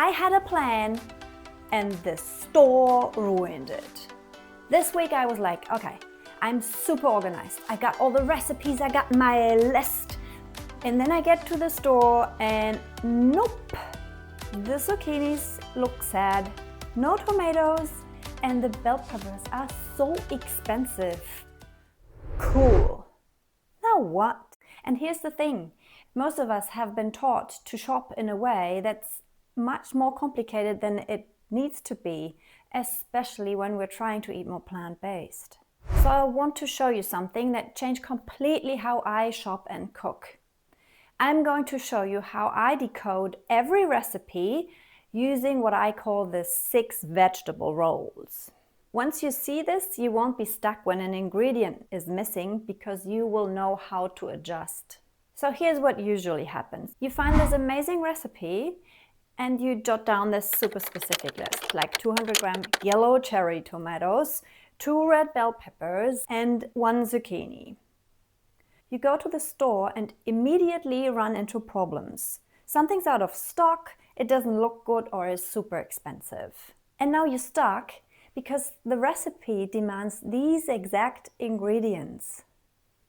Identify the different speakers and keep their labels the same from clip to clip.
Speaker 1: I had a plan and the store ruined it. This week I was like, okay, I'm super organized. I got all the recipes, I got my list. And then I get to the store and nope, the zucchinis look sad, no tomatoes, and the bell peppers are so expensive. Cool. Now what? And here's the thing, most of us have been taught to shop in a way that's much more complicated than it needs to be, especially when we're trying to eat more plant-based. So I want to show you something that changed completely how I shop and cook. I'm going to show you how I decode every recipe using what I call the 6 vegetable rolls. Once you see this, you won't be stuck when an ingredient is missing because you will know how to adjust. So here's what usually happens. You find this amazing recipe and you jot down this super specific list, like 200 gram yellow cherry tomatoes, 2 red bell peppers, and 1 zucchini. You go to the store and immediately run into problems. Something's out of stock, it doesn't look good, or is super expensive. And now you're stuck because the recipe demands these exact ingredients.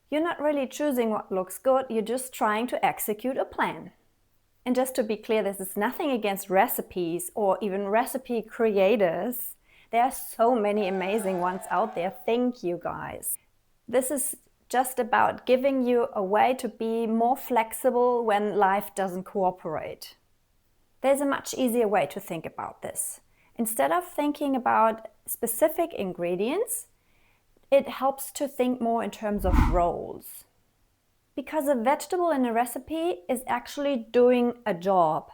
Speaker 1: You're not really choosing what looks good, you're just trying to execute a plan. And just to be clear, this is nothing against recipes or even recipe creators. There are so many amazing ones out there, thank you guys. This is just about giving you a way to be more flexible when life doesn't cooperate. There's a much easier way to think about this. Instead of thinking about specific ingredients, it helps to think more in terms of roles. Because a vegetable in a recipe is actually doing a job.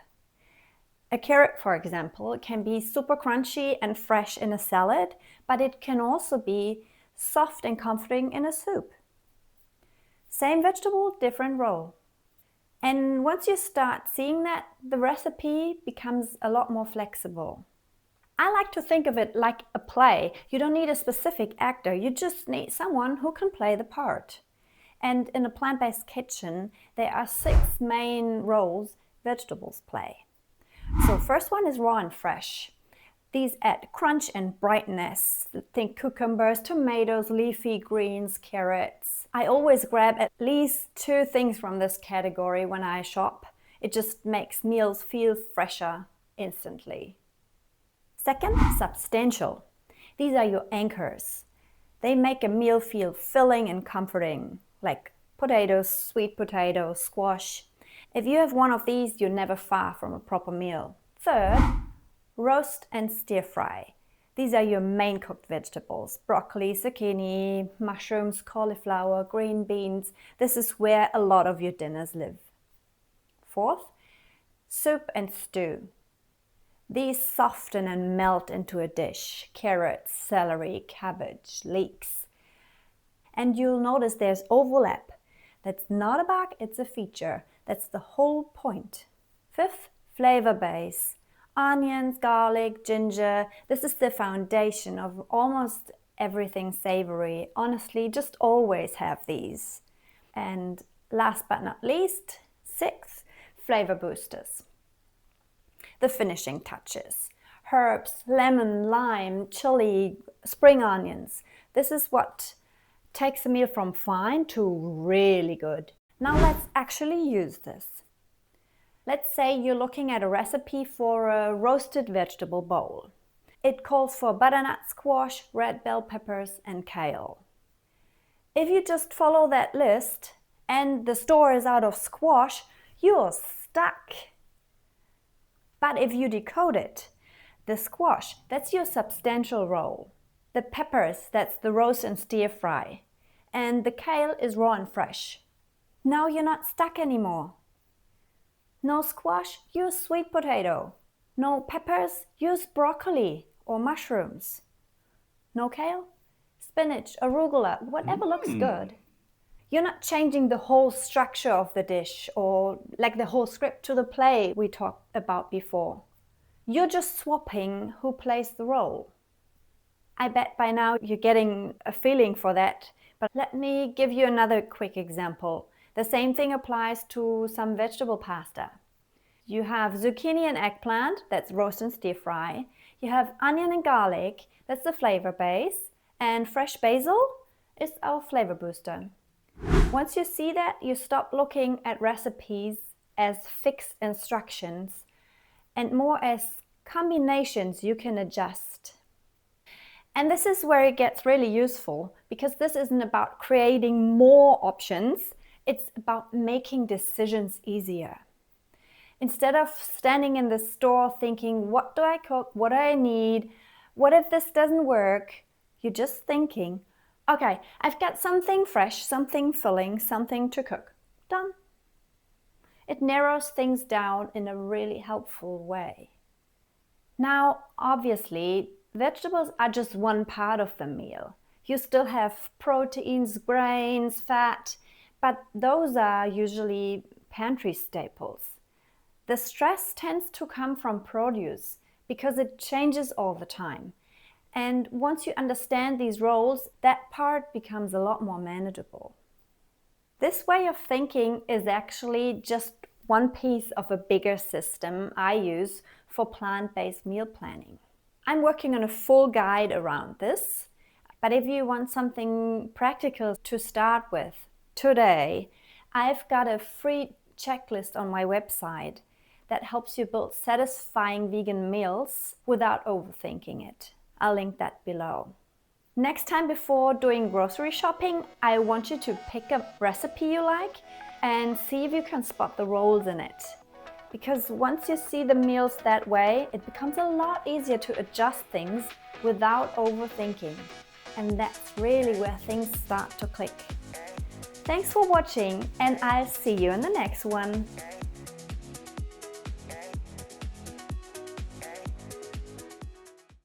Speaker 1: A carrot, for example, can be super crunchy and fresh in a salad, but it can also be soft and comforting in a soup. Same vegetable, different role. And once you start seeing that, the recipe becomes a lot more flexible. I like to think of it like a play. You don't need a specific actor, you just need someone who can play the part. And in a plant-based kitchen, there are 6 main roles vegetables play. So first one is raw and fresh. These add crunch and brightness. Think cucumbers, tomatoes, leafy greens, carrots. I always grab at least 2 things from this category when I shop. It just makes meals feel fresher instantly. Second, substantial. These are your anchors. They make a meal feel filling and comforting, like potatoes, sweet potatoes, squash. If you have one of these, you're never far from a proper meal. Third, roast and stir fry. These are your main cooked vegetables. Broccoli, zucchini, mushrooms, cauliflower, green beans. This is where a lot of your dinners live. Fourth, soup and stew. These soften and melt into a dish. Carrots, celery, cabbage, leeks. And you'll notice there's overlap. That's not a bug, it's a feature. That's the whole point. Fifth, flavor base. Onions, garlic, ginger. This is the foundation of almost everything savory. Honestly, just always have these. And last but not least, 6th, flavor boosters. The finishing touches. Herbs, lemon, lime, chili, spring onions. This is what takes a meal from fine to really good. Now let's actually use this. Let's say you're looking at a recipe for a roasted vegetable bowl. It calls for butternut squash, red bell peppers, and kale. If you just follow that list and the store is out of squash, you're stuck. But if you decode it, the squash, that's your substantial role. The peppers, that's the roast and stir fry. And the kale is raw and fresh. Now you're not stuck anymore. No squash, use sweet potato. No peppers, use broccoli or mushrooms. No kale, spinach, arugula, whatever looks good. You're not changing the whole structure of the dish or like the whole script to the play we talked about before. You're just swapping who plays the role. I bet by now you're getting a feeling for that, but let me give you another quick example. The same thing applies to some vegetable pasta. You have zucchini and eggplant, that's roast and stir fry. You have onion and garlic, that's the flavor base. And fresh basil is our flavor booster. Once you see that, you stop looking at recipes as fixed instructions and more as combinations you can adjust. And this is where it gets really useful, because this isn't about creating more options, it's about making decisions easier. Instead of standing in the store thinking, what do I cook? What do I need? What if this doesn't work? You're just thinking, okay, I've got something fresh, something filling, something to cook. Done. It narrows things down in a really helpful way. Now, obviously, vegetables are just one part of the meal. You still have proteins, grains, fat, but those are usually pantry staples. The stress tends to come from produce because it changes all the time. And once you understand these roles, that part becomes a lot more manageable. This way of thinking is actually just one piece of a bigger system I use for plant-based meal planning. I'm working on a full guide around this, but if you want something practical to start with today, I've got a free checklist on my website that helps you build satisfying vegan meals without overthinking it. I'll link that below. Next time before doing grocery shopping, I want you to pick a recipe you like and see if you can spot the roles in it. Because once you see the meals that way, it becomes a lot easier to adjust things without overthinking. And that's really where things start to click. Thanks for watching, and I'll see you in the next one.